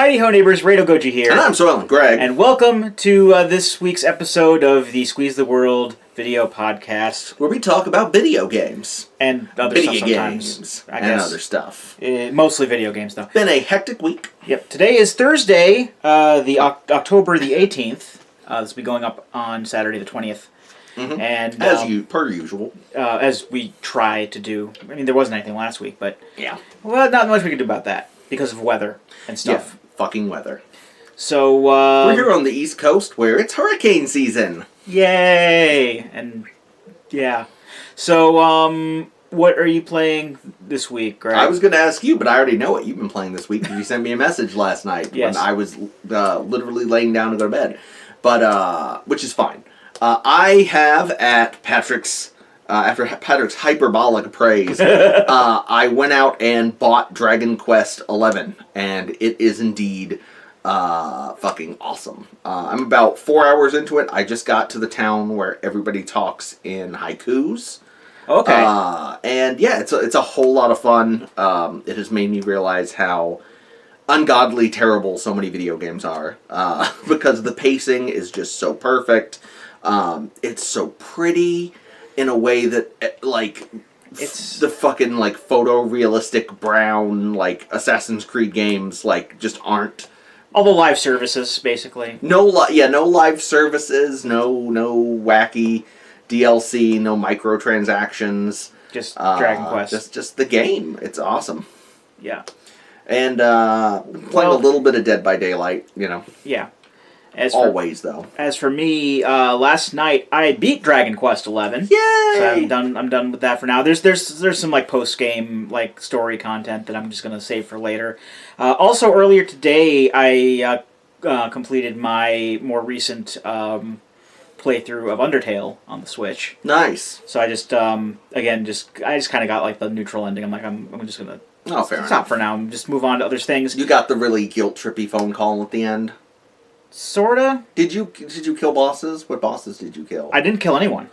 Heidi ho neighbors, Radio Goji here. And I'm Soylent Greg. And welcome to this week's episode of the Squeeze the World video podcast. Where we talk about video games. And other video stuff sometimes. Games. I and guess. Other stuff. Mostly video games, though. Been a hectic week. Yep. Today is Thursday, October the 18th. This will be going up on Saturday the 20th. Mm-hmm. And per usual. As we try to do. I mean, there wasn't anything last week, but... Yeah. Well, not much we could do about that. Because of weather and stuff. Yeah, fucking weather. So, we're here on the East Coast where it's hurricane season. Yay! And, yeah. So, what are you playing this week, Greg? I was going to ask you, but I already know what you've been playing this week because you sent me a message last night yes. when I was literally laying down to go to bed. But, which is fine. I have at Patrick's... after Patrick's hyperbolic praise, I went out and bought Dragon Quest XI, and it is indeed fucking awesome. I'm about 4 hours into it. I just got to the town where everybody talks in haikus. Okay. And yeah, it's a whole lot of fun. It has made me realize how ungodly terrible so many video games are, because the pacing is just so perfect. It's so pretty. In a way that, like, it's the fucking, like, photorealistic brown, like, Assassin's Creed games, like, just aren't. All the live services, basically. No live services, no wacky DLC, no microtransactions. Just Dragon Quest. Just the game. It's awesome. Yeah. And, playing a little bit of Dead by Daylight, you know. Yeah. Though. As for me, last night I beat Dragon Quest XI. Yay! So I'm done with that for now. There's some like post game like story content that I'm just gonna save for later. Also earlier today I completed my more recent playthrough of Undertale on the Switch. Nice. So I just I just kind of got like the neutral ending. I'm like I'm just gonna fair stop for now and just move on to other things. You got the really guilt trippy phone call at the end. Sorta. Did you kill bosses? What bosses did you kill? I didn't kill anyone.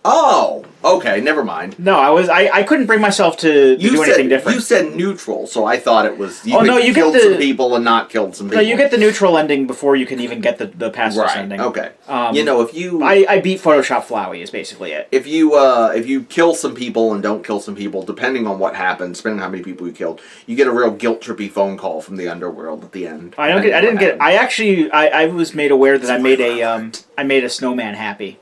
Oh, okay, never mind. No, I couldn't bring myself to do anything different. You said neutral, so I thought it was you killed some people and not killed some people. No, you get the neutral ending before you can even get the pacifist ending. Okay. If you I beat Photoshop Flowey is basically it. If you kill some people and don't kill some people, depending on what happens, depending on how many people you killed, you get a real guilt trippy phone call from the underworld at the end. I was made aware that I made a snowman happy.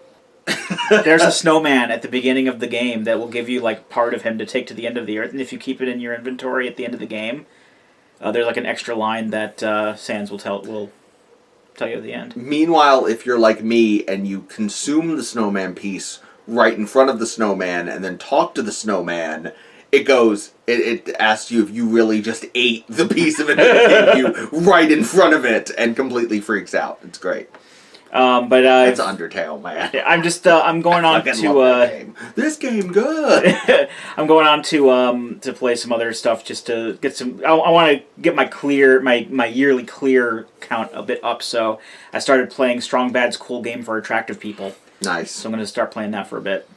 There's a snowman at the beginning of the game that will give you like part of him to take to the end of the earth, and if you keep it in your inventory at the end of the game, there's like an extra line that Sans will tell you at the end. Meanwhile, if you're like me and you consume the snowman piece right in front of the snowman and then talk to the snowman, it asks you if you really just ate the piece of it that it gave you right in front of it and completely freaks out. It's great. It's Undertale, man. I'm going on to this game good. I'm going on to play some other stuff just to get some. I want to get my yearly clear count a bit up. So I started playing Strong Bad's Cool Game for Attractive People. Nice. So I'm going to start playing that for a bit.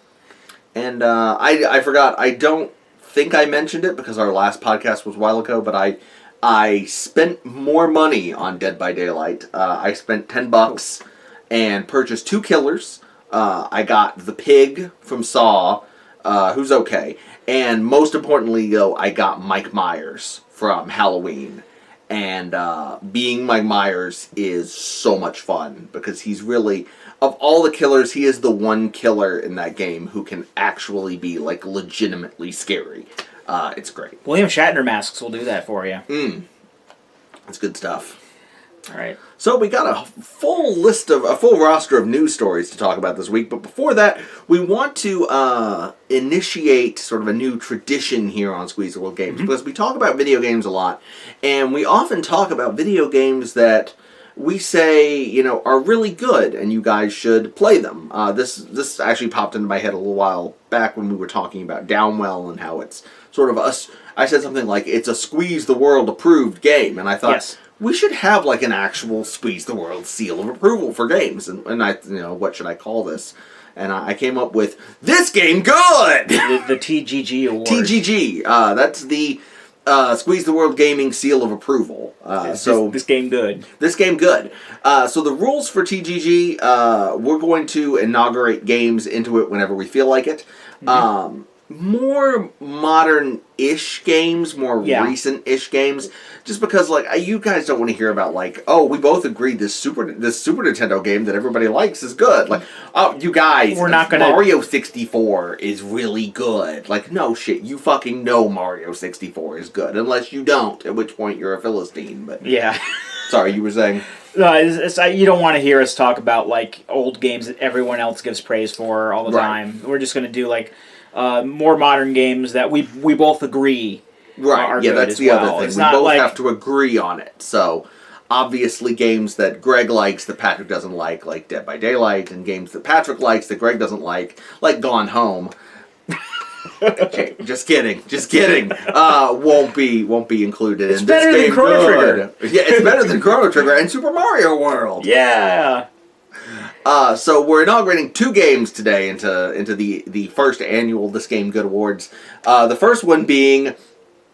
And I forgot. I don't think I mentioned it because our last podcast was a while ago, but I spent more money on Dead by Daylight. I spent $10. And purchased 2 killers. I got the pig from Saw, who's okay. And most importantly, though, I got Mike Myers from Halloween. And being Mike Myers is so much fun because he's really, of all the killers, he is the one killer in that game who can actually be like legitimately scary. It's great. William Shatner masks will do that for you. That's good stuff. All right. So we got a full roster of news stories to talk about this week. But before that, we want to initiate sort of a new tradition here on Squeeze the World Games because we talk about video games a lot, and we often talk about video games that we say are really good, and you guys should play them. This actually popped into my head a little while back when we were talking about Downwell and how it's sort of us. I said something like it's a Squeeze the World approved game, and I thought. Yes. We should have like an actual Squeeze the World seal of approval for games, and I, what should I call this? And I came up with this game good. The TGG award. TGG. That's the Squeeze the World Gaming seal of approval. This game good. This game good. So the rules for TGG, we're going to inaugurate games into it whenever we feel like it. Mm-hmm. More modern-ish games, more recent-ish games, just because you guys don't want to hear about we both agreed this Super Nintendo game that everybody likes is good. You guys, we're not gonna... Mario 64 is really good. No shit, you fucking know Mario 64 is good, unless you don't, at which point you're a Philistine. But yeah, sorry, you were saying. No, you don't want to hear us talk about old games that everyone else gives praise for all the time. We're just gonna do more modern games that we both agree are good that's as the well. other thing. We both have to agree on it. So, obviously games that Greg likes that Patrick doesn't like Dead by Daylight, and games that Patrick likes that Greg doesn't like Gone Home. Okay, just kidding. Won't be included in this game. It's better than Chrono Trigger. Yeah, it's better than Chrono Trigger and Super Mario World. Yeah. So we're inaugurating 2 games today into the first annual This Game Good Awards. The first one being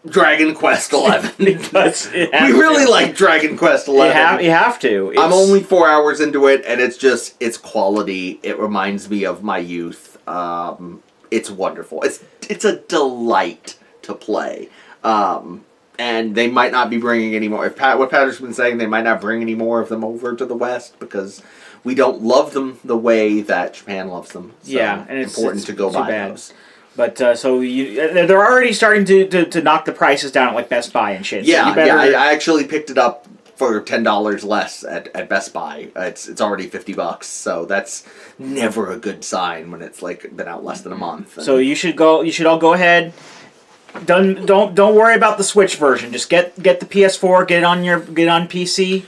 Dragon Quest XI. Because we really like Dragon Quest XI. You have to. I'm only 4 hours into it, and it's quality. It reminds me of my youth. It's wonderful. It's a delight to play. And they might not be bringing any more. What Patrick's been saying, they might not bring any more of them over to the West because we don't love them the way that Japan loves them. So and it's important to go buy those. But they're already starting to knock the prices down at Best Buy and shit. Yeah, I actually picked it up for $10 less at Best Buy. It's already $50, so that's never a good sign when it's been out less than a month. So you should all go ahead. Don't worry about the Switch version. Just get the PS4. Get it on PC.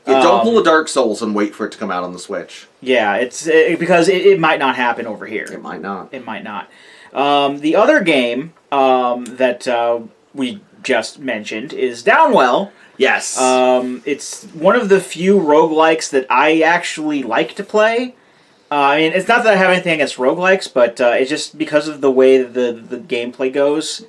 Yeah, don't pull a Dark Souls and wait for it to come out on the Switch. Yeah, because it might not happen over here. It might not. The other game that we just mentioned is Downwell. Yes. It's one of the few roguelikes that I actually like to play. It's not that I have anything against roguelikes, but it's just because of the way that the gameplay goes.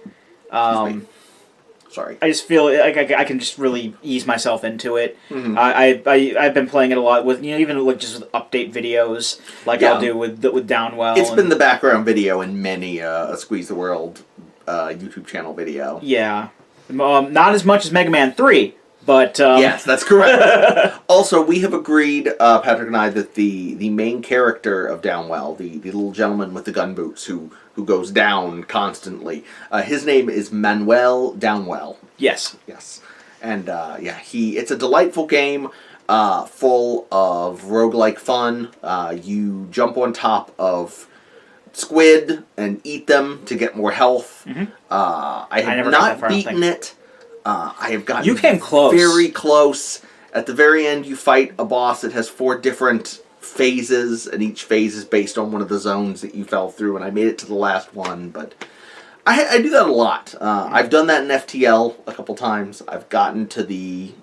Sorry. I just feel like I can just really ease myself into it. Mm-hmm. I've been playing it a lot with even just with update videos I'll do with Downwell. It's been the background video in many a Squeeze the World YouTube channel video. Yeah, not as much as Mega Man 3. But yes, that's correct. Also, we have agreed, Patrick and I, that the main character of Downwell, the little gentleman with the gun boots who goes down constantly, his name is Manuel Downwell. Yes. And it's a delightful game, full of roguelike fun. You jump on top of squid and eat them to get more health. Mm-hmm. I have not beaten it. I have gotten you came close. Very close. At the very end, you fight a boss that has 4 different phases, and each phase is based on one of the zones that you fell through, and I made it to the last one, but I do that a lot. I've done that in FTL a couple times. I've gotten to the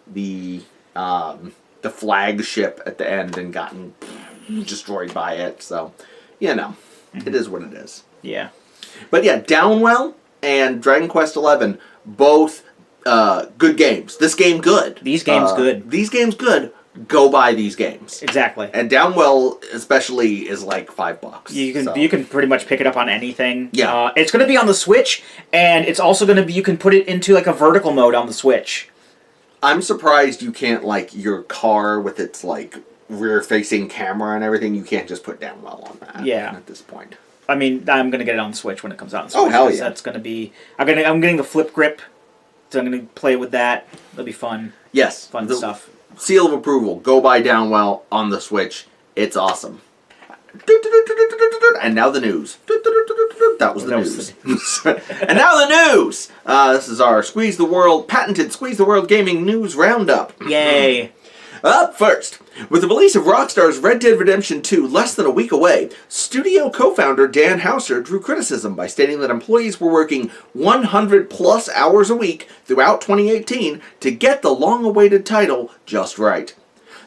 flagship at the end and gotten destroyed by it, so, it is what it is. Yeah. But yeah, Downwell and Dragon Quest XI, both good games. This game good. These games good. These games good. Go buy these games. Exactly. And Downwell especially is $5. You can pretty much pick it up on anything. Yeah. It's going to be on the Switch, and it's also going to be, you can put it into a vertical mode on the Switch. I'm surprised you can't your car with its rear facing camera and everything. You can't just put Downwell on that. Yeah. At this point. I'm going to get it on the Switch when it comes out on the Switch. Oh hell yeah. That's going to be. I'm getting the flip grip. So I'm going to play with that. That'll be fun. Yes. Fun stuff. Seal of approval. Go buy Downwell on the Switch. It's awesome. And now the news. That was the news. And now the news! This is our patented Squeeze the World Gaming News Roundup. Yay. Up first, with the release of Rockstar's Red Dead Redemption 2 less than a week away, studio co-founder Dan Houser drew criticism by stating that employees were working 100-plus hours a week throughout 2018 to get the long-awaited title just right.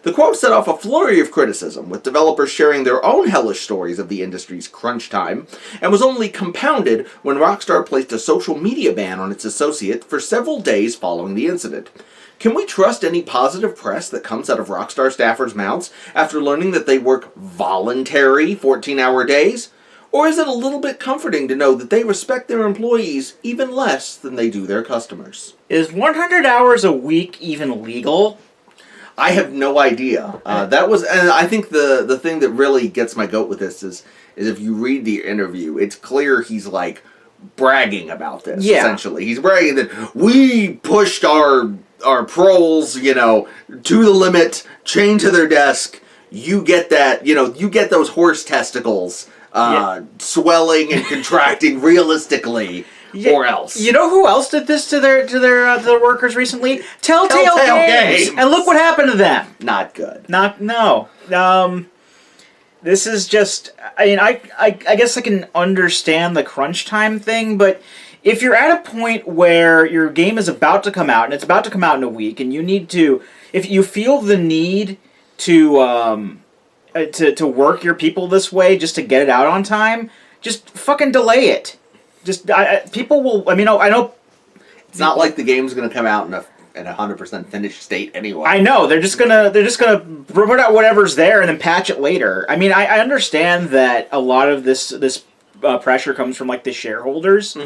The quote set off a flurry of criticism, with developers sharing their own hellish stories of the industry's crunch time, and was only compounded when Rockstar placed a social media ban on its associate for several days following the incident. Can we trust any positive press that comes out of Rockstar staffers' mouths after learning that they work voluntary 14-hour days? Or is it a little bit comforting to know that they respect their employees even less than they do their customers? Is 100 hours a week even legal? I have no idea. That was, and I think the thing that really gets my goat with this is if you read the interview, it's clear he's like bragging about this. Yeah. Essentially, he's bragging that we pushed our proles, to the limit, chained to their desk. You get that, you get those horse testicles swelling and contracting realistically. Or else. You know who else did this to their workers recently? Telltale Games. And look what happened to them. Not good. No. This is just. I mean, I guess I can understand the crunch time thing, but if you're at a point where your game is about to come out and it's about to come out in a week, and you need to, if you feel the need to work your people this way just to get it out on time, just fucking delay it. Just people will. I mean, I know it's not like the game's going to come out in a 100% finished state anyway. I know they're just gonna put out whatever's there and then patch it later. I mean, I understand that a lot of this pressure comes from like the shareholders,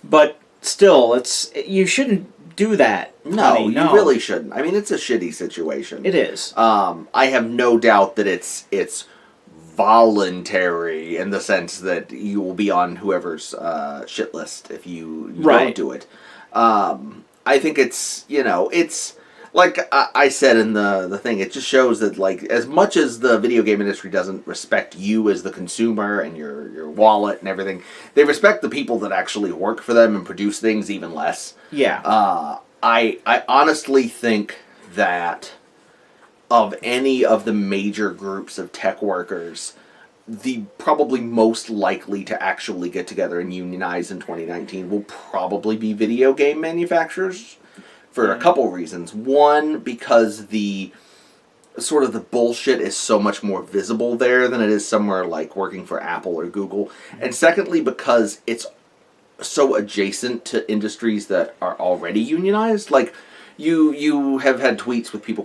but still, you shouldn't do that. No, you really shouldn't. I mean, it's a shitty situation. It is. I have no doubt that it's voluntary in the sense that you will be on whoever's shit list if you don't do it. I think it's like I said in the thing, it just shows that like as much as the video game industry doesn't respect you as the consumer and your wallet and everything, they respect the people that actually work for them and produce things even less. Yeah. I honestly think that of any of the major groups of tech workers, the probably most likely to actually get together and unionize in 2019 will probably be video game manufacturers for a couple reasons. One, because the sort of the bullshit is so much more visible there than it is somewhere like working for Apple or Google. And secondly, because it's so adjacent to industries that are already unionized. Like, you have had tweets with people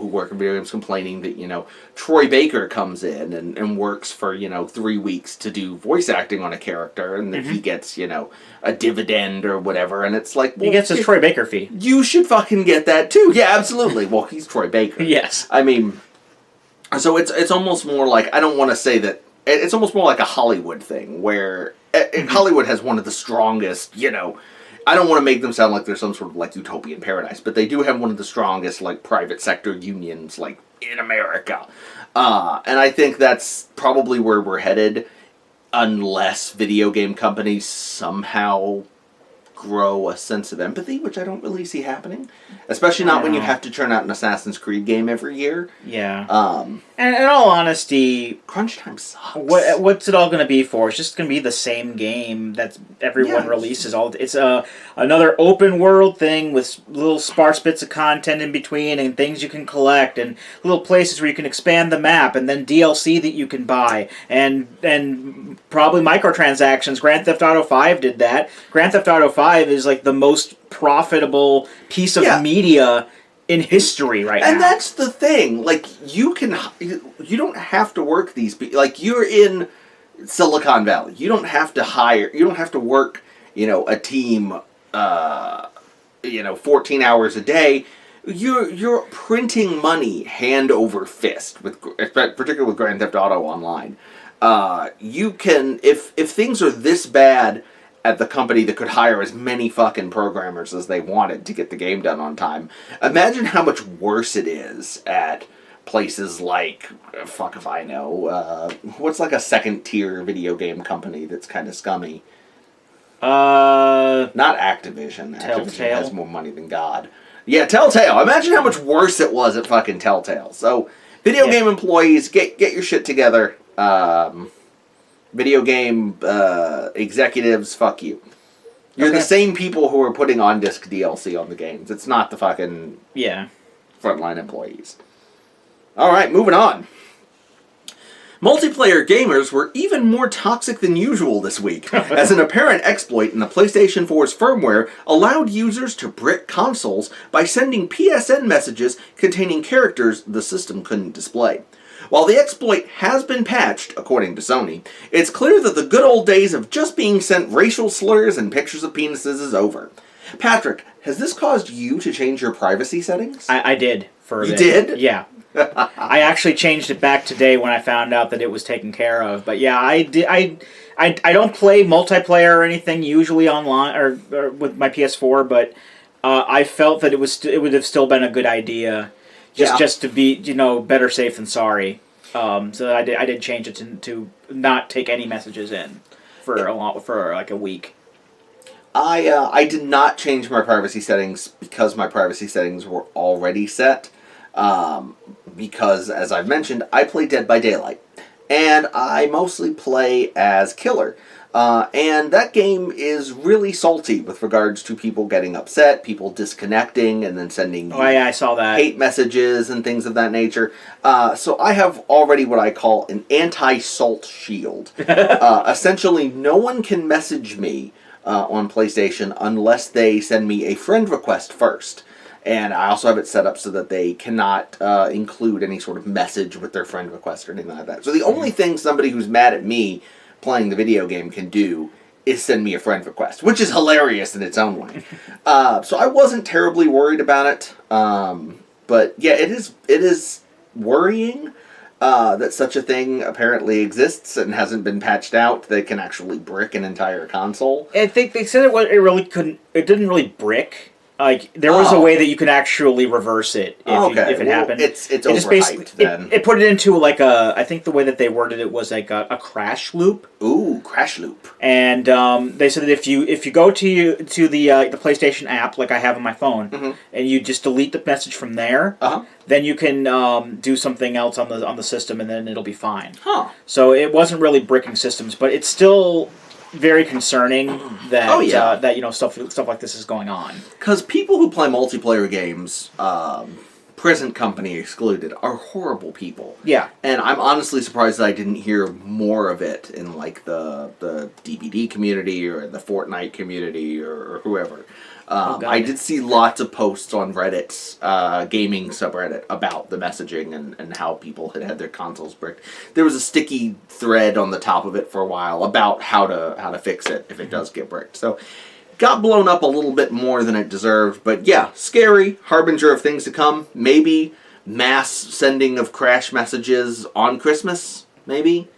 who work in video games complaining that, Troy Baker comes in and works for, 3 weeks to do voice acting on a character, and that he gets, a dividend or whatever, and it's like... Well, he gets his Troy Baker fee. You should fucking get that, too. Yeah, absolutely. Well, he's Troy Baker. Yes. I mean, so it's almost more like, I don't want to say that, it's almost more like a Hollywood thing, where Hollywood has one of the strongest, I don't want to make them sound like they're some sort of like utopian paradise, but they do have one of the strongest like private sector unions like in America. And I think that's probably where we're headed unless video game companies somehow grow a sense of empathy, which I don't really see happening. Especially not when you have to turn out an Assassin's Creed game every year. Yeah. And in all honesty... Crunch time sucks. What's it all going to be for? It's just going to be the same game that everyone releases. It's another open world thing with little sparse bits of content in between and things you can collect and little places where you can expand the map and then DLC that you can buy and probably microtransactions. Grand Theft Auto 5 did that. Grand Theft Auto 5 is like the most profitable piece of media in history right now. And that's the thing. Like, you don't have to work these people. Like, you're in Silicon Valley. You don't have to work, a team, 14 hours a day. You're printing money hand over fist, particularly with Grand Theft Auto Online. You can, if things are this bad at the company that could hire as many fucking programmers as they wanted to get the game done on time, imagine how much worse it is at places like, fuck if I know, what's like a second-tier video game company that's kind of scummy? Not Activision. Telltale? Activision has more money than God. Yeah, Telltale. Imagine how much worse it was at fucking Telltale. So, video game employees, get your shit together. Video game executives, fuck you. You're the same people who are putting on-disc DLC on the games. It's not the fucking frontline employees. All right, moving on. Multiplayer gamers were even more toxic than usual this week, as an apparent exploit in the PlayStation 4's firmware allowed users to brick consoles by sending PSN messages containing characters the system couldn't display. While the exploit has been patched, according to Sony, it's clear that the good old days of just being sent racial slurs and pictures of penises is over. Patrick, has this caused you to change your privacy settings? I did. You did? Yeah. I actually changed it back today when I found out that it was taken care of. But yeah, I did. I don't play multiplayer or anything usually online or with my PS4, but I felt that it would have still been a good idea, just to be better safe than sorry. So I did change it to not take any messages in for like a week. I did not change my privacy settings because my privacy settings were already set. Because, as I've mentioned, I play Dead by Daylight. And I mostly play as Killer. And that game is really salty with regards to people getting upset, people disconnecting, and then sending I saw that. hate messages and things of that nature. So I have already what I call an anti-salt shield. Essentially, no one can message me on PlayStation unless they send me a friend request first. And I also have it set up so that they cannot include any sort of message with their friend request or anything like that. So the only thing somebody who's mad at me playing the video game can do is send me a friend request, which is hilarious in its own way. So I wasn't terribly worried about it. But yeah, it is worrying that such a thing apparently exists and hasn't been patched out that can actually brick an entire console. I think they said it didn't really brick. Like, there was a way that you could actually reverse it if it happened. It's overhyped then. It put it into like I think the way that they worded it was like a crash loop. Ooh, crash loop. And they said that if you go to the PlayStation app, like I have on my phone, and you just delete the message from there, then you can do something else on the system, and then it'll be fine. Huh. So it wasn't really bricking systems, but it's still very concerning that that stuff like this is going on. Because people who play multiplayer games, present company excluded, are horrible people. Yeah. And I'm honestly surprised that I didn't hear more of it in like the DVD community or the Fortnite community or whoever. I did see lots of posts on Reddit's gaming subreddit about the messaging and how people had their consoles bricked. There was a sticky thread on the top of it for a while about how to fix it if it does get bricked. So got blown up a little bit more than it deserved, but yeah, scary, harbinger of things to come. Maybe mass sending of crash messages on Christmas. Maybe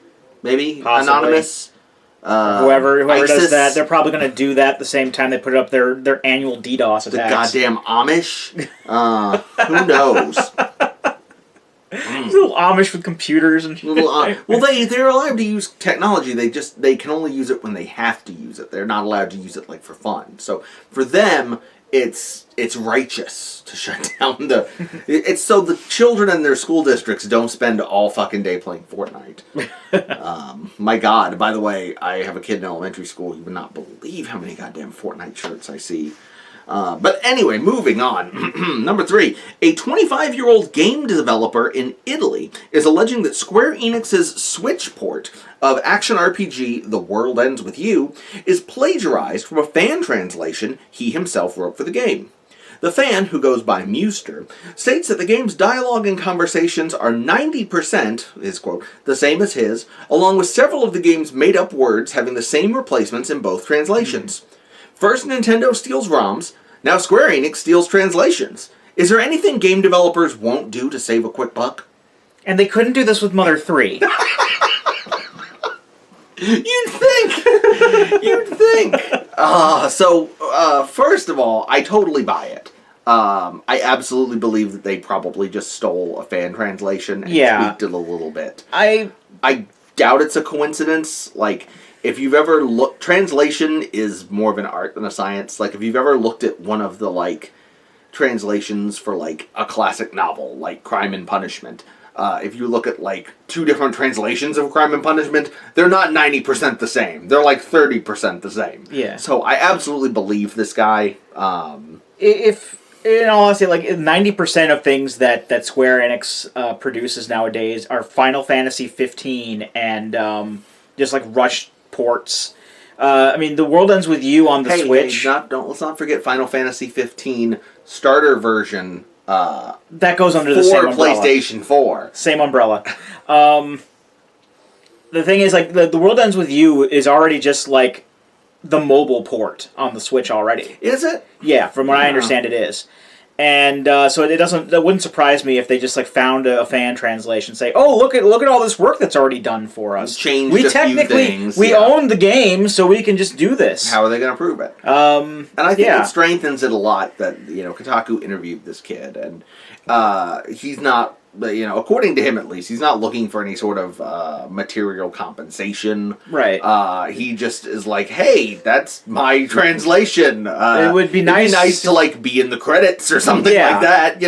possibly. Anonymous. Whoever does that, they're probably going to do that at the same time they put up their annual DDoS attacks. The goddamn Amish. Who knows? Little Amish with computers and shit. Well, they're allowed to use technology. They can only use it when they have to use it. They're not allowed to use it like for fun. So for them, it's righteous to shut down it's so the children in their school districts don't spend all fucking day playing Fortnite. My God, by the way, I have a kid in elementary school. You would not believe how many goddamn Fortnite shirts I see. But anyway, moving on. Number 3. A 25-year-old game developer in Italy is alleging that Square Enix's Switch port of action RPG The World Ends With You is plagiarized from a fan translation he himself wrote for the game. The fan, who goes by Muster, states that the game's dialogue and conversations are 90%, his quote, the same as his, along with several of the game's made-up words having the same replacements in both translations. First Nintendo steals ROMs, now Square Enix steals translations. Is there anything game developers won't do to save a quick buck? And they couldn't do this with Mother 3. You'd think. First of all, I totally buy it. I absolutely believe that they probably just stole a fan translation and tweaked it a little bit. I doubt it's a coincidence. Like, if you've ever looked... Translation is more of an art than a science. Like, if you've ever looked at one of the, like, translations for, like, a classic novel, like Crime and Punishment... if you look at, like, 2 different translations of Crime and Punishment, they're not 90% the same. They're, like, 30% the same. Yeah. So I absolutely believe this guy. in all honesty, like 90% of things that Square Enix produces nowadays are Final Fantasy 15 and just like rushed ports. I mean, The World Ends With You on the Switch. Let's not forget Final Fantasy 15 starter version. That goes under the same umbrella. PlayStation 4. Same umbrella. The thing is, like, the World Ends With You is already just like the mobile port on the Switch already. Is it? Yeah, from what I understand, it is. And so that wouldn't surprise me if they just like found a fan translation, say, "Oh, look at all this work that's already done for us. Changed a few things. We own the game, so we can just do this." How are they going to prove it? And I think it strengthens it a lot that Kotaku interviewed this kid, and he's not. According to him at least, he's not looking for any sort of material compensation. Right. He just is like, hey, that's my translation. It would be nice to like be in the credits or something like that,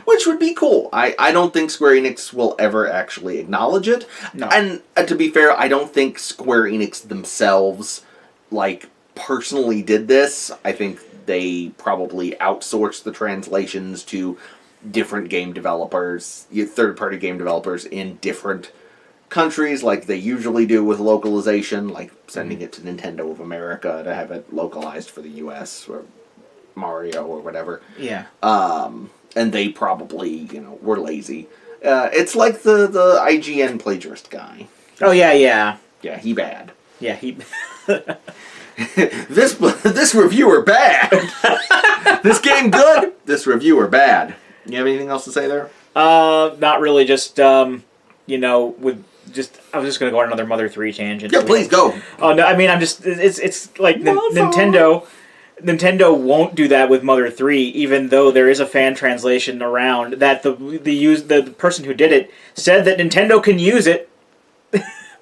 which would be cool. I don't think Square Enix will ever actually acknowledge it. No. And to be fair, I don't think Square Enix themselves, like, personally did this. I think they probably outsourced the translations to different game developers, third-party game developers in different countries, like they usually do with localization, like sending it to Nintendo of America to have it localized for the US, or Mario, or whatever. Yeah. And they probably, were lazy. It's like the IGN plagiarist guy. Oh, yeah, yeah. Yeah, he bad. Yeah, he... This reviewer bad! This game good, this reviewer bad. You have anything else to say there? Not really. Just I was just going to go on another Mother 3 tangent. Yeah, please go. Oh no, I mean it's like Nintendo won't do that with Mother 3, even though there is a fan translation around that the person who did it said that Nintendo can use it,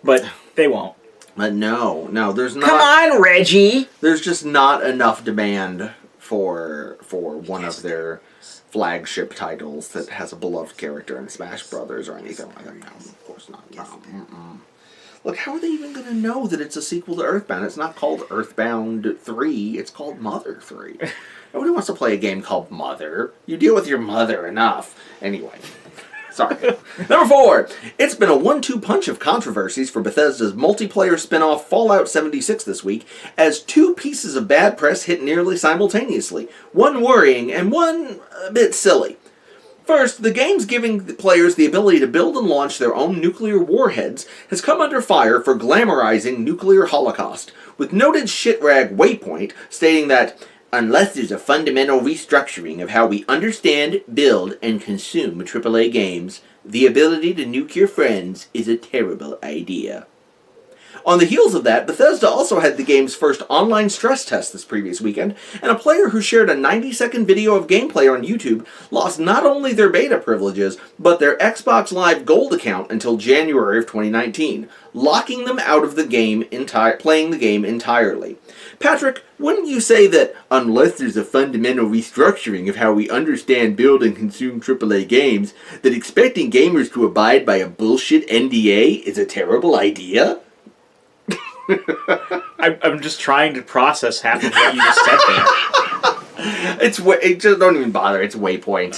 but they won't. No, there's not. Come on, Reggie. There's just not enough demand for one of their flagship titles that has a beloved character in Smash Brothers or anything like that. No, of course not. No. Look, how are they even going to know that it's a sequel to Earthbound? It's not called Earthbound 3, it's called Mother 3. Nobody wants to play a game called Mother. You deal with your mother enough. Anyway. Sorry. Number 4. It's been a 1-2 punch of controversies for Bethesda's multiplayer spin-off Fallout 76 this week, as 2 pieces of bad press hit nearly simultaneously. One worrying and one a bit silly. First, the game's giving players the ability to build and launch their own nuclear warheads has come under fire for glamorizing nuclear holocaust, with noted shitrag Waypoint stating that unless there's a fundamental restructuring of how we understand, build, and consume AAA games, the ability to nuke your friends is a terrible idea. On the heels of that, Bethesda also had the game's first online stress test this previous weekend, and a player who shared a 90-second video of gameplay on YouTube lost not only their beta privileges, but their Xbox Live Gold account until January of 2019, locking them out of the game playing the game entirely. Patrick, wouldn't you say that unless there's a fundamental restructuring of how we understand, build, and consume AAA games, that expecting gamers to abide by a bullshit NDA is a terrible idea? I'm just trying to process half of what you just said there. Just don't even bother. It's Waypoint.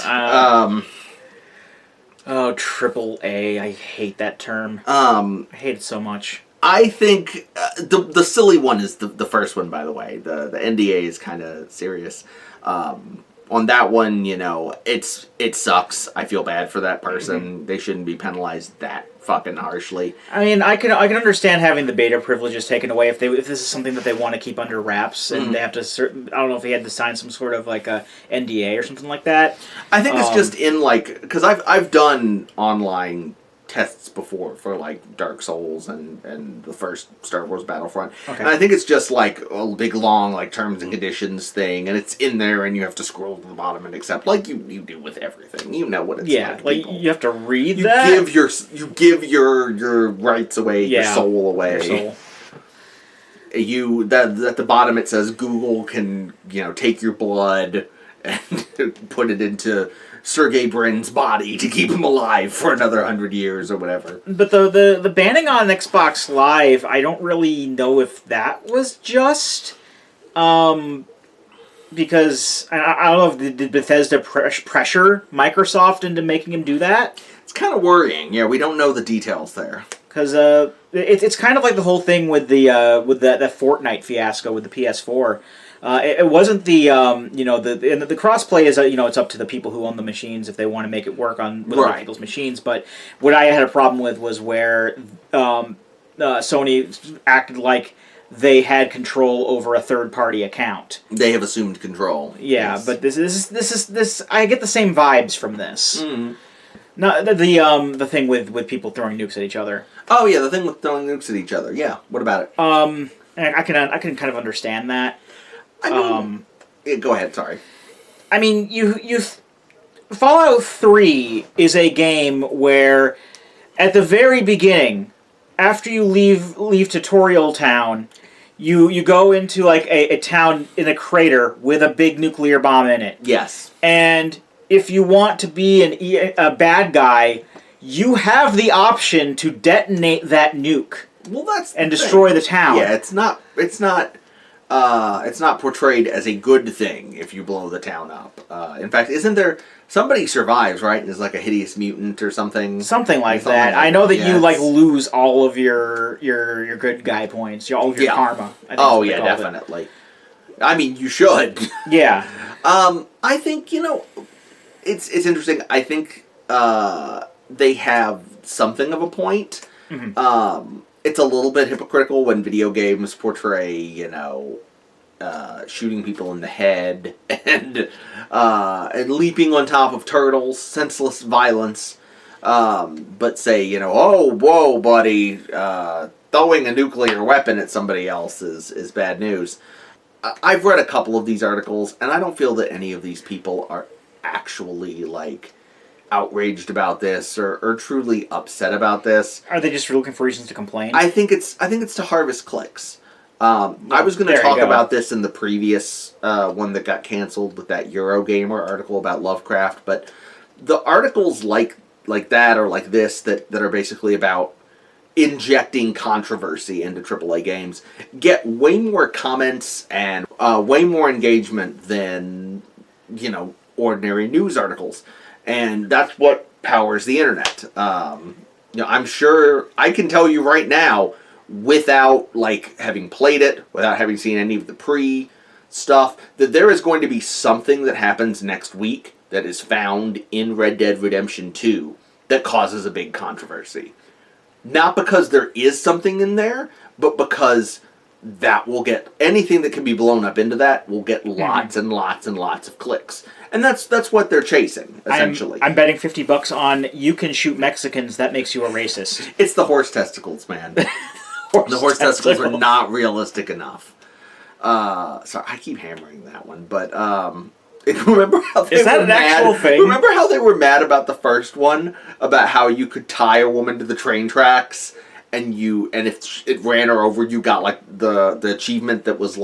AAA. I hate that term. I hate it so much. I think the silly one is the first one, by the way. The NDA is kind of serious. On that one, it sucks. I feel bad for that person. Mm-hmm. They shouldn't be penalized that fucking harshly. I mean, I can understand having the beta privileges taken away if this is something that they want to keep under wraps and they have to I don't know if he had to sign some sort of like a NDA or something like that. I think it's just in because I've done online tests before for like Dark Souls and the first Star Wars Battlefront. Okay. And I think it's just like a big long like terms and conditions thing, and it's in there and you have to scroll to the bottom and accept like you do with everything. You know what it's like. Yeah, like people. You have to read that. You give your rights away, your soul away. Your soul. At the bottom it says Google can take your blood and put it into Sergey Brin's body to keep him alive for another 100 years or whatever. But the banning on Xbox Live, I don't really know if that was just because I don't know if did Bethesda pressure Microsoft into making him do that? It's kind of worrying. Yeah, we don't know the details there. Because it's kind of like the whole thing with the Fortnite fiasco with the PS4. It wasn't the the crossplay is it's up to the people who own the machines if they want to make it work with other people's machines. But what I had a problem with was where Sony acted like they had control over a third-party account. They have assumed control. Yeah, yes. But this is I get the same vibes from this. Mm-hmm. No, the thing with people throwing nukes at each other. Oh yeah, the thing with throwing nukes at each other. Yeah, what about it? I can kind of understand that. I mean, yeah, go ahead. Sorry. I mean, you Fallout 3 is a game where, at the very beginning, after you leave Tutorial Town, you go into like a town in a crater with a big nuclear bomb in it. Yes. And if you want to be a bad guy, you have the option to detonate that nuke. Well, that's and destroy the town. Yeah, it's not portrayed as a good thing if you blow the town up. In fact, isn't there somebody survives, right, and is like a hideous mutant or something? Something like that. I know that you like lose all of your good guy points, all of your karma. Oh yeah, definitely. I mean, you should. Yeah. I think it's interesting. I think they have something of a point. Mm-hmm. It's a little bit hypocritical when video games portray, shooting people in the head and leaping on top of turtles, senseless violence. But say, oh, whoa, buddy, throwing a nuclear weapon at somebody else is bad news. I've read a couple of these articles, and I don't feel that any of these people are actually, outraged about this or truly upset about this. Are they just looking for reasons to complain? I think it's to harvest clicks. I was going to talk about this in the previous one that got canceled with that Eurogamer article about Lovecraft, but the articles like that or like this that are basically about injecting controversy into AAA games get way more comments and way more engagement than ordinary news articles. And that's what powers the internet. I'm sure I can tell you right now, without having played it, without having seen any of the pre-stuff, that there is going to be something that happens next week that is found in Red Dead Redemption 2 that causes a big controversy. Not because there is something in there, but because that will get anything that can be blown up into that will get lots and lots and lots of clicks. And that's what they're chasing, essentially. I'm betting $50 on you can shoot Mexicans, that makes you a racist. It's the horse testicles, man. The horse testicles are not realistic enough. Sorry, I keep hammering that one, but remember how they Is that were an mad? actual thing? Remember how they were mad about the first one, about how you could tie a woman to the train tracks? And if it ran her over, you got the achievement that was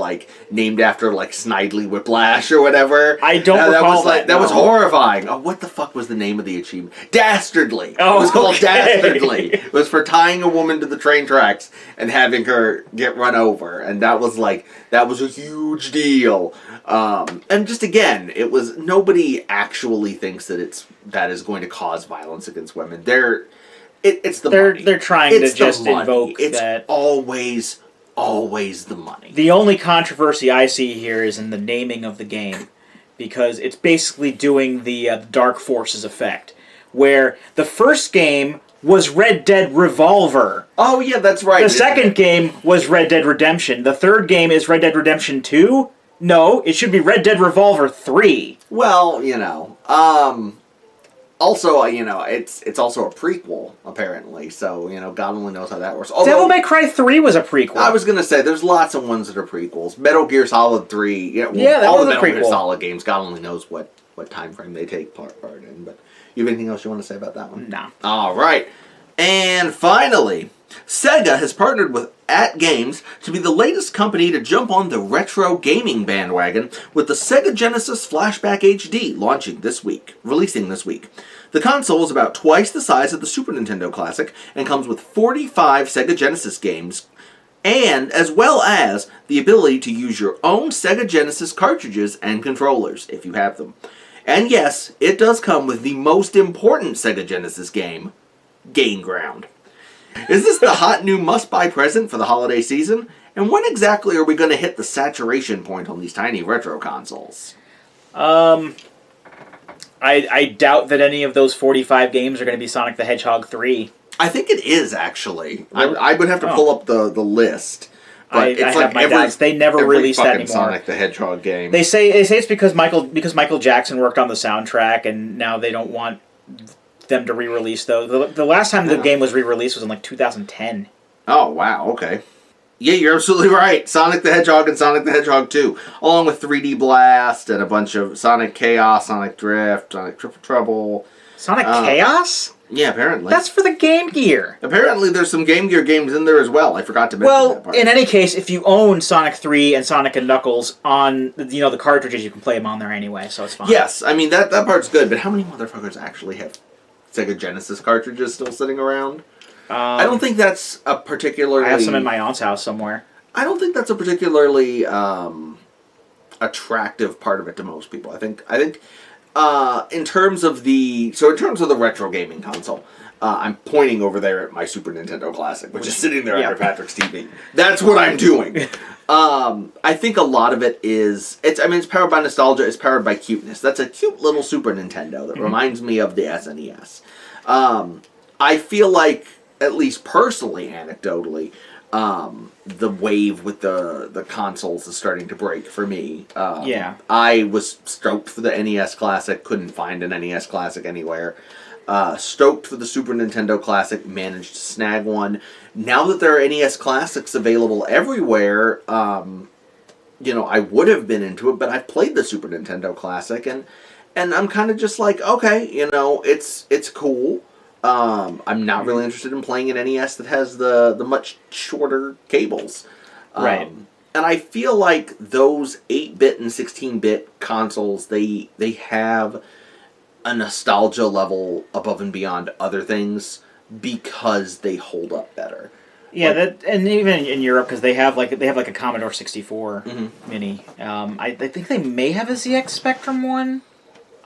named after Snidely Whiplash or whatever. I don't recall that. That was horrifying. Oh, what the fuck was the name of the achievement? Dastardly. Oh, it was called Dastardly. It was for tying a woman to the train tracks and having her get run over, and that was a huge deal. And just again, it was nobody actually thinks that is going to cause violence against women. It's the money. They're trying to just invoke that. It's always the money. The only controversy I see here is in the naming of the game, because it's basically doing the Dark Forces effect, where the first game was Red Dead Revolver. Oh yeah, that's right. The second game was Red Dead Redemption. The third game is Red Dead Redemption 2? No, it should be Red Dead Revolver 3. Well, also, it's also a prequel, apparently, so, God only knows how that works. Although, Devil May Cry 3 was a prequel. I was going to say, there's lots of ones that are prequels. Metal Gear Solid 3, that all was the a Metal prequel. Gear Solid games, God only knows what time frame they take part in, but you have anything else you want to say about that one? No. All right. And finally, Sega has partnered with @Games to be the latest company to jump on the retro gaming bandwagon with the Sega Genesis Flashback HD releasing this week. The console is about twice the size of the Super Nintendo Classic and comes with 45 Sega Genesis games and as well as the ability to use your own Sega Genesis cartridges and controllers, if you have them. And yes, it does come with the most important Sega Genesis game, Game Ground. Is this the hot new must-buy present for the holiday season? And when exactly are we going to hit the saturation point on these tiny retro consoles? I doubt that any of those 45 games are going to be Sonic the Hedgehog 3. I think it is, actually. I would have to pull up the list. But it's have my doubts. They never released that anymore. Sonic the Hedgehog game. They say it's because Michael Jackson worked on the soundtrack, and now they don't want them to re-release those. The last time the game was re-released was in like 2010. Oh, wow, okay. Yeah, you're absolutely right. Sonic the Hedgehog and Sonic the Hedgehog 2, along with 3D Blast and a bunch of Sonic Chaos, Sonic Drift, Sonic Triple Trouble. Sonic Chaos? Yeah, apparently. That's for the Game Gear. Apparently there's some Game Gear games in there as well. I forgot to mention that part. In any case, if you own Sonic 3 and Sonic and Knuckles on the cartridges, you can play them on there anyway, so it's fine. Yes, I mean, that part's good, but how many motherfuckers actually have Sega Genesis cartridges still sitting around? I don't think that's a particularly... I have some in my aunt's house somewhere. I don't think that's a particularly attractive part of it to most people. I think in terms of the retro gaming console, I'm pointing over there at my Super Nintendo Classic, which is sitting there under Patrick's TV. That's what I'm doing. I think a lot of it is it's powered by nostalgia. It's powered by cuteness. That's a cute little Super Nintendo that reminds me of the SNES. I feel like, at least personally, anecdotally, the wave with the consoles is starting to break for me. I was stoked for the NES Classic, couldn't find an NES Classic anywhere. Stoked for the Super Nintendo Classic, managed to snag one. Now that there are NES Classics available everywhere, I would have been into it, but I've played the Super Nintendo Classic, and I'm kind of just like, okay, it's cool. I'm not really interested in playing an NES that has the much shorter cables. Right. And I feel like those 8-bit and 16-bit consoles, they have a nostalgia level above and beyond other things because they hold up better. Yeah, and even in Europe, because they have like a Commodore 64 Mini. I think they may have a ZX Spectrum one.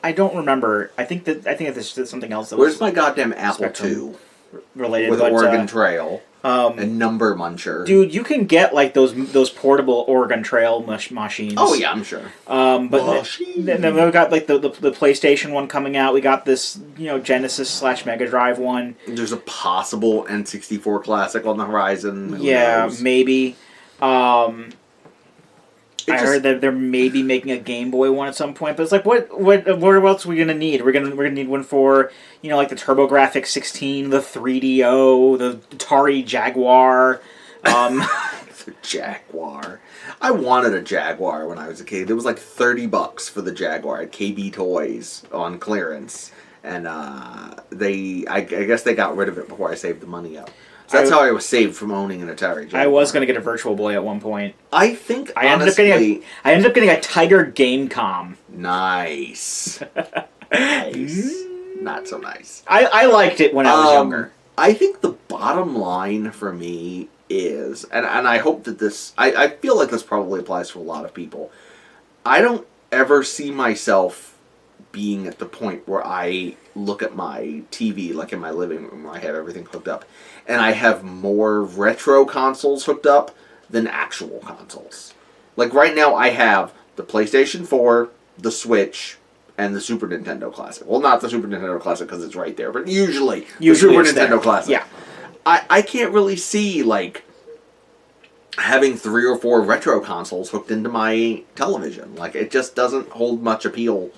I don't remember. I think it's something else. Where's my goddamn Apple II related with Oregon Trail and Number Muncher? Dude, you can get like those portable Oregon Trail machines. Oh yeah, I'm sure. But then we got like the PlayStation one coming out. We got this Genesis / Mega Drive one. There's a possible N64 Classic on the horizon. Who knows? Maybe. I heard that they're maybe making a Game Boy one at some point, but it's like, what else are we gonna need? We're gonna need one for like the TurboGrafx 16, the 3DO, the Atari Jaguar. The Jaguar. I wanted a Jaguar when I was a kid. It was like $30 for the Jaguar at KB Toys on clearance, and I guess they got rid of it before I saved the money up. So that's how I was saved from owning an Atari Jaguar. I was going to get a Virtual Boy at one point. I think, I ended up getting a Tiger Gamecom. Nice. Nice. Not so nice. I liked it when I was younger. I think the bottom line for me is, and I hope that this, I feel like this probably applies to a lot of people. I don't ever see myself being at the point where I look at my TV, like in my living room, where I have everything hooked up, and I have more retro consoles hooked up than actual consoles. Like right now I have the PlayStation 4, the Switch, and the Super Nintendo Classic. Well, not the Super Nintendo Classic because it's right there, but usually the Super Nintendo Classic. Yeah. I can't really see, like, having 3 or 4 retro consoles hooked into my television. Like, it just doesn't hold much appeal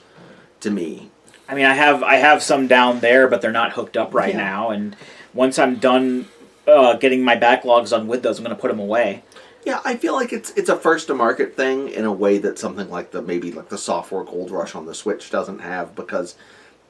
to me. I mean, I have some down there, but they're not hooked up right now, and once I'm done getting my backlogs done with those, I'm going to put them away. Yeah, I feel like it's a first-to-market thing in a way that something like the software gold rush on the Switch doesn't have, because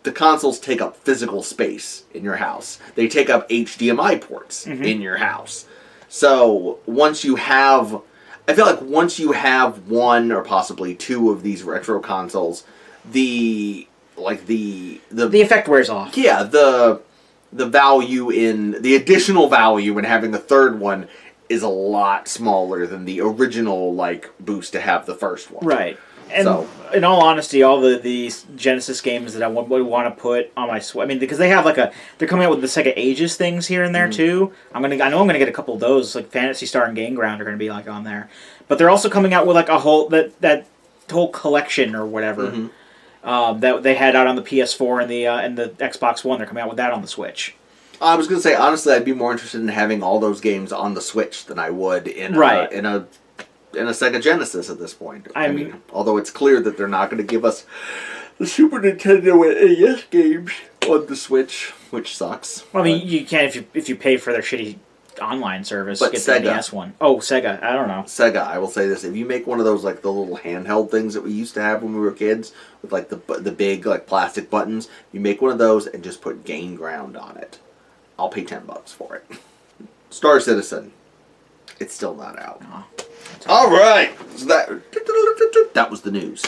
the consoles take up physical space in your house. They take up HDMI ports in your house. So once you have, I feel like once you have 1 or possibly 2 of these retro consoles, the effect wears off. Yeah, the value in the additional value in having a third one is a lot smaller than the original like boost to have the first one. Right. And in all honesty, all these Genesis games that I would want to put on my Switch, I mean, because they have they're coming out with the Sega Ages things here and there too. I know I'm gonna get a couple of those, like Phantasy Star and Game Ground are gonna be like on there, but they're also coming out with like a whole that whole collection or whatever that they had out on the PS4 and the Xbox One. They're coming out with that on the Switch. I was gonna say honestly, I'd be more interested in having all those games on the Switch than I would in a Sega Genesis at this point. I mean, although it's clear that they're not going to give us the Super Nintendo and NES games on the Switch, which sucks. Well, I mean, you can if you pay for their shitty online service. But get Sega, the NES one. Oh, Sega. I don't know. Sega. I will say this: if you make one of those like the little handheld things that we used to have when we were kids, with like the big like plastic buttons, you make one of those and just put Game Ground on it. I'll pay $10 for it. Star Citizen. It's still not out. Oh. All right, so that was the news.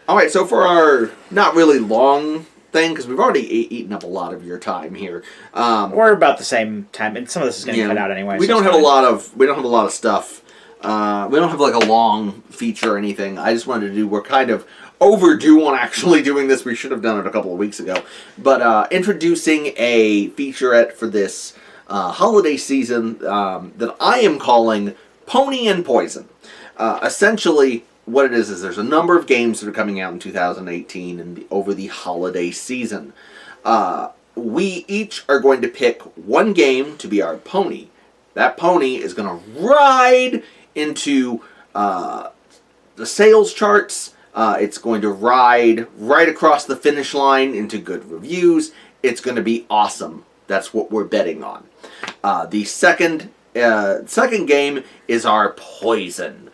All right, so for our not really long thing, because we've already eaten up a lot of your time here. We're about the same time, and some of this is going to cut out anyway. We don't have a lot of stuff. We don't have like a long feature or anything. I just wanted to do. We're kind of overdue on actually doing this. We should have done it a couple of weeks ago, but introducing a featurette for this holiday season that I am calling Pony and Poison. Essentially, what it is there's a number of games that are coming out in 2018 and over the holiday season. We each are going to pick one game to be our pony. That pony is going to ride into the sales charts. It's going to ride right across the finish line into good reviews. It's going to be awesome. That's what we're betting on. The second game is our Poison.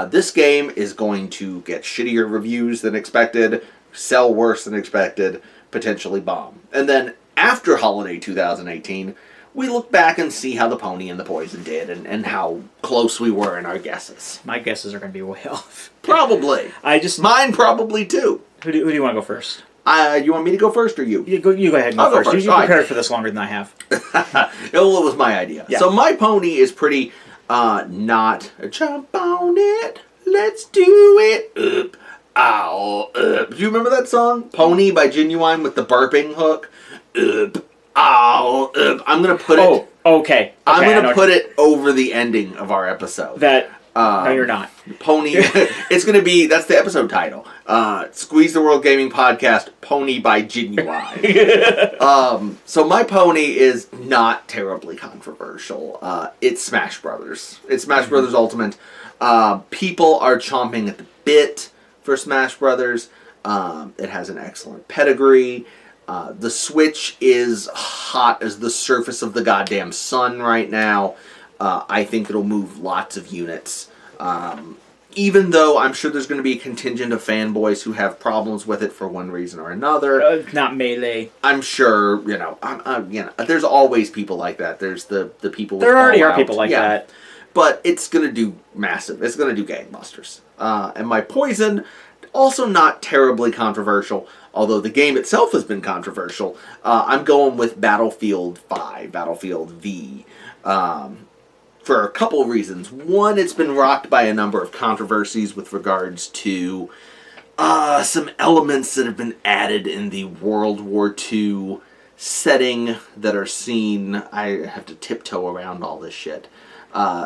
This game is going to get shittier reviews than expected, sell worse than expected, potentially bomb. And then after Holiday 2018, we look back and see how the Pony and the Poison did and how close we were in our guesses. My guesses are going to be way off. Probably. Mine probably too. Who do you want to go first? You want me to go first or you? You go ahead and go first. You prepared for this longer than I have. Well, it was my idea. Yeah. So my pony is pretty not jump on it, let's do it, up, ow, up. Do you remember that song? Pony by Ginuwine with the burping hook? Up, ow, up. I'm going to put it... Oh, okay. I'm going to put it over the ending of our episode. No, you're not. Pony. It's going to be... That's the episode title. Squeeze the World Gaming Podcast, Pony by Ginuwine. So my pony is not terribly controversial. It's Smash Brothers. It's Smash Brothers Ultimate. People are chomping at the bit for Smash Brothers. It has an excellent pedigree. The Switch is hot as the surface of the goddamn sun right now. I think it'll move lots of units. Even though I'm sure there's going to be a contingent of fanboys who have problems with it for one reason or another. Not Melee. I'm sure, there's always people like that. There's the people with There already are people like that. But it's going to do massive. It's going to do gangbusters. And my Poison, also not terribly controversial, although the game itself has been controversial. I'm going with Battlefield 5, Battlefield V. For a couple of reasons. One, it's been rocked by a number of controversies with regards to some elements that have been added in the World War II setting that are seen, I have to tiptoe around all this shit,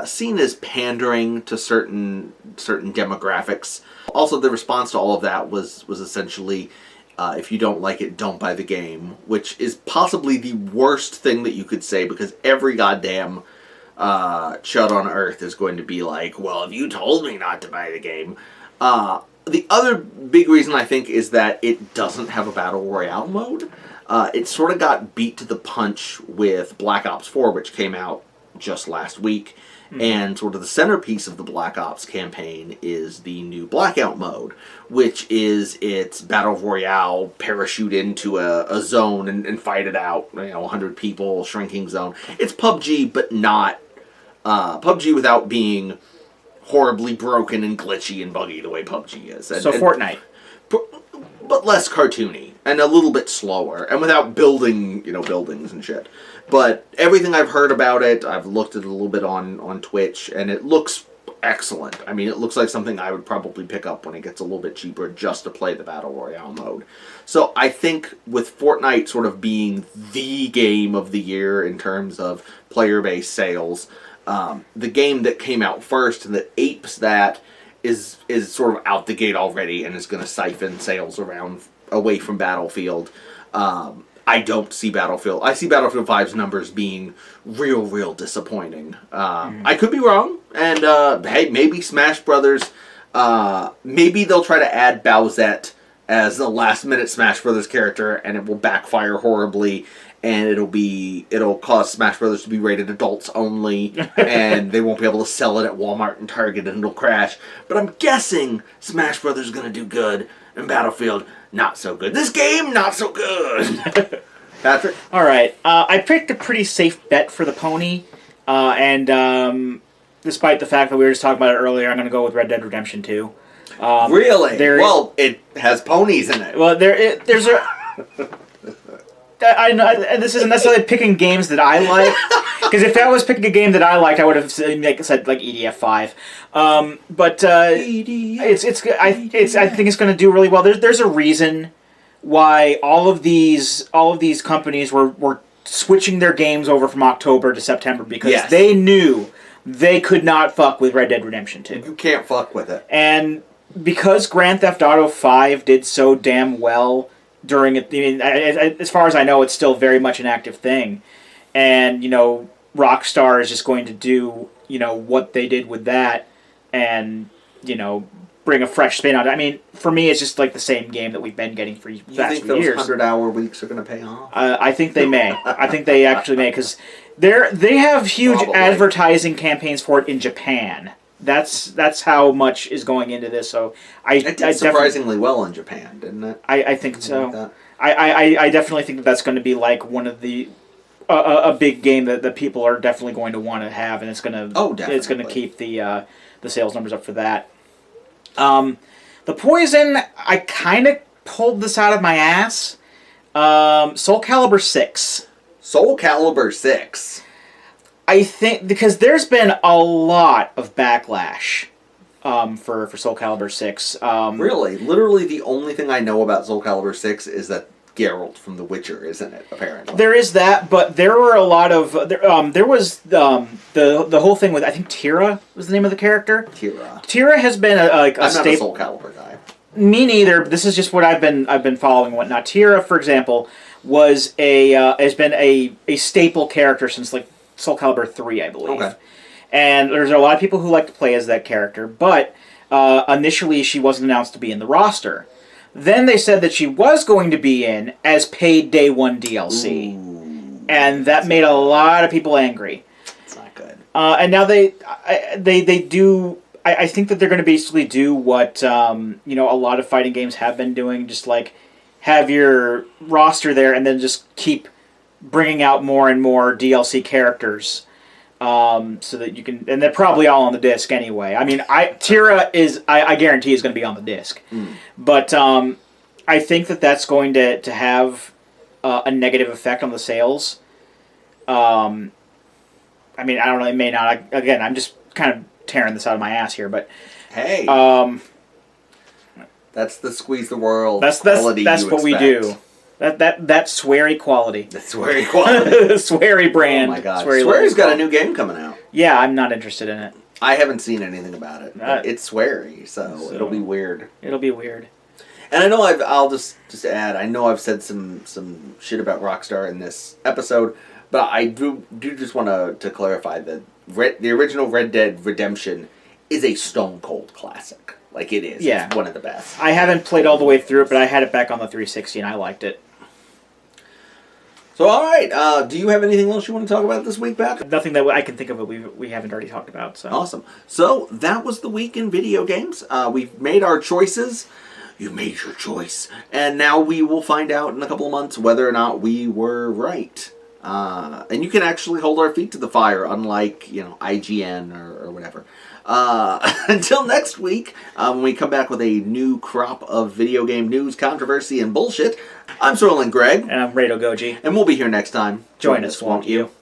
seen as pandering to certain demographics. Also, the response to all of that was essentially, if you don't like it, don't buy the game, which is possibly the worst thing that you could say, because every goddamn chud on Earth is going to be like, well, if you told me not to buy the game. The other big reason, I think, is that it doesn't have a Battle Royale mode. It sort of got beat to the punch with Black Ops 4, which came out just last week. Mm-hmm. And sort of the centerpiece of the Black Ops campaign is the new Blackout mode, which is its Battle Royale, parachute into a zone and fight it out. 100 people, shrinking zone. It's PUBG, but not... PUBG without being horribly broken and glitchy and buggy the way PUBG is. So Fortnite. But less cartoony. and a little bit slower, and without building, buildings and shit. But everything I've heard about it, I've looked at it a little bit on Twitch, and it looks excellent. I mean, it looks like something I would probably pick up when it gets a little bit cheaper just to play the Battle Royale mode. So I think with Fortnite sort of being the game of the year in terms of player-based sales, the game that came out first and that apes that is sort of out the gate already and is going to siphon sales away from Battlefield. I don't see Battlefield. I see Battlefield 5's numbers being real disappointing. I could be wrong, and hey, maybe Smash Brothers. Maybe they'll try to add Bowsette as the last-minute Smash Brothers character, and it will backfire horribly, and it'll cause Smash Brothers to be rated adults only, and they won't be able to sell it at Walmart and Target, and it'll crash. But I'm guessing Smash Brothers is going to do good, and Battlefield, not so good. This game, not so good. Patrick? All right. I picked a pretty safe bet for the pony, and despite the fact that we were just talking about it earlier, I'm going to go with Red Dead Redemption 2. Really? Well, it has ponies in it. Well, there's a... I know this isn't necessarily picking games that I like, because if I was picking a game that I liked, I would have said like EDF 5. But EDF. I think it's going to do really well. There's a reason why all of these companies were switching their games over from October to September, because they knew they could not fuck with Red Dead Redemption 2. You can't fuck with it. And because Grand Theft Auto 5 did so damn well during it, I mean, as far as I know, it's still very much an active thing. And, Rockstar is just going to do, what they did with that and, bring a fresh spin on it. I mean, for me, it's just like the same game that we've been getting for the past few years. You think those 100-hour weeks are going to pay off? I think they may. I think they actually may, because they have huge advertising campaigns for it in Japan. That's how much is going into this. So it did surprisingly well in Japan, didn't it? I think so. I definitely think that's going to be like one of the a big game that people are definitely going to want to have, and it's going to keep the sales numbers up for that. The Poison, I kind of pulled this out of my ass. Soul Calibur 6. Soul Calibur 6. I think because there's been a lot of backlash for Soul Calibur 6. Really? Literally the only thing I know about Soul Calibur 6 is that Geralt from The Witcher, isn't it, apparently? There is that, but there were a lot of... there was the whole thing with, I think Tira was the name of the character. Tira has been I'm not a Soul Calibur guy. Me neither. This is just what I've been following and whatnot. Tira, for example, has been a staple character since like Soul Calibur 3, I believe. Okay. And there's a lot of people who like to play as that character, but initially she wasn't announced to be in the roster. Then they said that she was going to be in as paid Day 1 DLC. Ooh, and that made a lot of people angry. It's not good. And now they do... I think that they're going to basically do what a lot of fighting games have been doing, just like have your roster there and then just keep bringing out more and more DLC characters, so that you can, and they're probably all on the disc anyway. I mean, Tira is, I guarantee is going to be on the disc, but I think that that's going to have a negative effect on the sales. I mean, I don't know, it may not. Again, I'm just kind of tearing this out of my ass here, but hey, that's the Squeeze the World. That's what we do. That sweary quality. The sweary quality. Sweary brand. Oh my god. Sweary's got a new game coming out. Yeah, I'm not interested in it. I haven't seen anything about it. But it's sweary, so it'll be weird. It'll be weird. And I know I'll just add, I know I've said some shit about Rockstar in this episode, but I do just want to clarify that the original Red Dead Redemption is a stone cold classic. Like it is. Yeah. It's one of the best. I haven't played all the way through it, but I had it back on the 360 and I liked it. So, all right. Do you have anything else you want to talk about this week, Pat? Nothing that I can think of that we haven't already talked about. So. Awesome. So, that was the week in video games. We've made our choices. You made your choice. And now we will find out in a couple of months whether or not we were right. And you can actually hold our feet to the fire, unlike, IGN or whatever. Until next week, when we come back with a new crop of video game news, controversy, and bullshit, I'm Sorlin Greg. And I'm Rado Goji. And we'll be here next time. Join us, won't you?